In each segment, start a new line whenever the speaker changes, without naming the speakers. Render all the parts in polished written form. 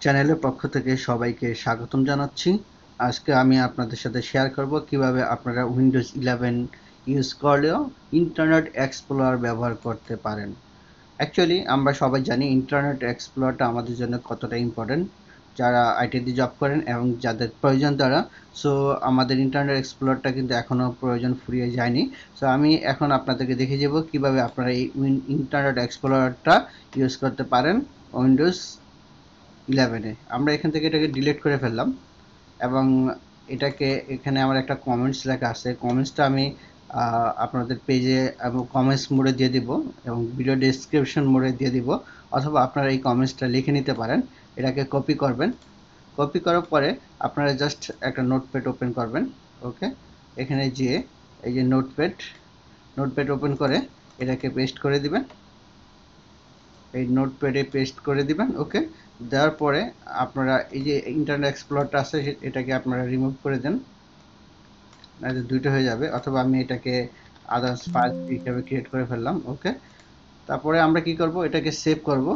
চ্যানেলের পক্ষ থেকে সবাইকে স্বাগতম জানাচ্ছি। আজকে আমি আপনাদের সাথে শেয়ার করব কিভাবে আপনারা উইন্ডোজ 11 ইউজ করলেও ইন্টারনেট এক্সপ্লোরার ব্যবহার করতে পারেন। অ্যাকচুয়ালি আমরা সবাই জানি ইন্টারনেট এক্সপ্লোরারটা আমাদের জন্য কতটা ইম্পর্টেন্ট, যারা আইটিতে জব করেন এবং যাদের প্রয়োজন তারা। সো আমাদের ইন্টারনেট এক্সপ্লোরারটা কিন্তু এখনও প্রয়োজন ফুরিয়ে যায়নি। সো আমি এখন আপনাদেরকে দেখিয়ে যাব কিভাবে আপনারা এই ইন্টারনেট এক্সপ্লোরারটা ইউজ করতে পারেন উইন্ডোজ 11-এ। আমরা এখান থেকে এটাকে ডিলিট করে ফেললাম এবং এটাকে এখানে আমার একটা কমেন্টস লেখা আছে। কমেন্টসটা আমি আপনাদের পেজে এবং কমেন্টস মোডে দিয়ে দিব এবং ভিডিও ডেসক্রিপশন মোডে দিয়ে দিব, অথবা আপনারা এই কমেন্টসটা লিখে নিতে পারেন। এটাকে কপি করবেন। কপি করার পরে আপনারা জাস্ট একটা নোটপ্যাড ওপেন করবেন। ওকে, এখানে যেয়ে এই যে নোটপ্যাড ওপেন করে এটাকে পেস্ট করে দিবেন। এই নোটপ্যাডে পেস্ট করে দিবেন। ওকে, দেওয়ার পরে আপনারা এই যে ইন্টারনেট এক্সপ্লোরারটা আছে এটাকে আপনারা রিমুভ করে দেন, নাহলে দুইটা হয়ে যাবে, অথবা আমি এটাকে আদার্স ফাইল হিসেবে ক্রিয়েট করে ফেললাম। ওকে, তারপরে আমরা কি করব, এটাকে সেভ করব।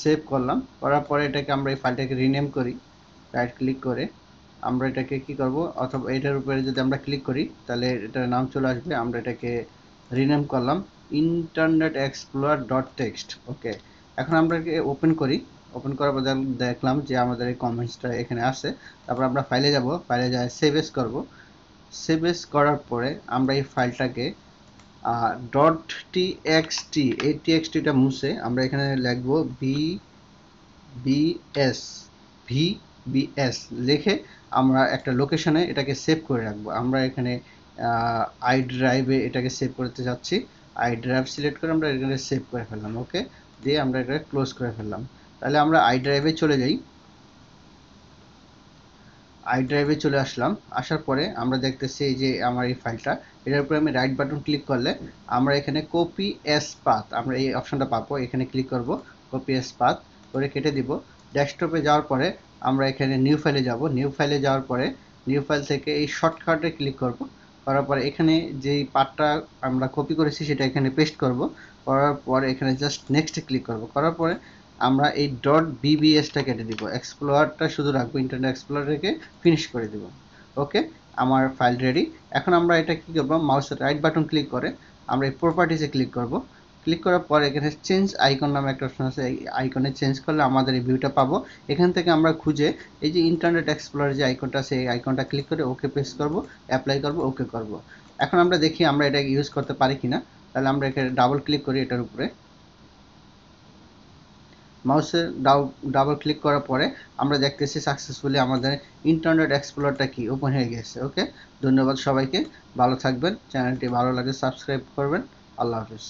সেভ করলাম, করার পরে এটাকে আমরা এই ফাইলটাকে রিনেম করি। রাইট ক্লিক করে আমরা এটাকে কি করব, অথবা এটার উপরে যদি আমরা ক্লিক করি তাহলে এটার নাম চলে আসবে। আমরা এটাকে রিনেম করলাম InternetExplorer.Text। ওকে, এখন আমরা ওপেন করি। ওপেন করার পর দেখলাম যে আমাদের এই কমেন্টসটা এখানে আছে। তারপর আমরা ফাইলে যাব, ফাইলে যাই সেভ এস করব। সেভ এস করার পরে আমরা এই ফাইলটাকে .txt, এই txt-টা মুছে আমরা এখানে লিখব VBS লিখে আমরা একটা লোকেশনে এটাকে সেভ করে রাখবো। আমরা এখানে আই ড্রাইভে এটাকে সেভ করতে যাচ্ছি। আই ড্রাইভ সিলেক্ট করে আমরা এখানে সেভ করে ফেললাম। ওকে, দিয়ে আমরা এটা ক্লোজ করে ফেললাম। তাহলে আমরা আই ড্রাইভে চলে যাই। আই ড্রাইভে চলে আসলাম। আসার পরে আমরা দেখতেছি এই যে আমার এই ফাইলটা, এটার উপরে আমি রাইট বাটন ক্লিক করলে আমরা এখানে কপি এস পাথ, আমরা এই অপশনটা পাবো। এখানে ক্লিক করব, কপি এস পাথ করে কেটে দিব। ডেস্কটপে যাওয়ার পরে আমরা এখানে নিউ ফাইলে যাব। নিউ ফাইলে যাওয়ার পরে নিউ ফাইল থেকে এই শর্টকাটে ক্লিক করব। করার পরে এখানে যেই পার্টটা আমরা কপি করেছি সেটা এখানে পেস্ট করব। করার পরে এখানে জাস্ট নেক্সট ক্লিক করব। করার পরে আমরা এই .bbs-টা কেটে দিব, এক্সপ্লোরারটা শুধু রাখবো, ইন্টারনেট এক্সপ্লোরার রেখে ফিনিশ করে দিব। ওকে, আমার ফাইল রেডি। এখন আমরা এটা কি করব, মাউসের রাইট বাটন ক্লিক করে আমরা এই প্রপার্টিসে ক্লিক করব। ক্লিক করার পর এখানে চেঞ্জ আইকন নামে একটা অপশন আছে, এই আইকনে চেঞ্জ করলে আমাদের এই ভিউটা পাবো। এখান থেকে আমরা খুঁজে এই যে ইন্টারনেট এক্সপ্লোরার যে আইকনটা আছে এই আইকনটা ক্লিক করে ওকে প্রেস করব, অ্যাপ্লাই করব, ওকে করব। এখন আমরা দেখি আমরা এটা ইউজ করতে পারি কিনা। তাহলে আমরা এখানে ডাবল ক্লিক করি এটার উপরে। মাউসের ডাবল ক্লিক করার পরে আমরা দেখতেছি সাকসেসফুলি আমাদের ইন্টারনেট এক্সপ্লোরারটা কি ওপেন হয়ে গেছে। ওকে, ধন্যবাদ সবাইকে, ভালো থাকবেন। চ্যানেলটি ভালো লাগে সাবস্ক্রাইব করবেন। আল্লাহ হাফিজ।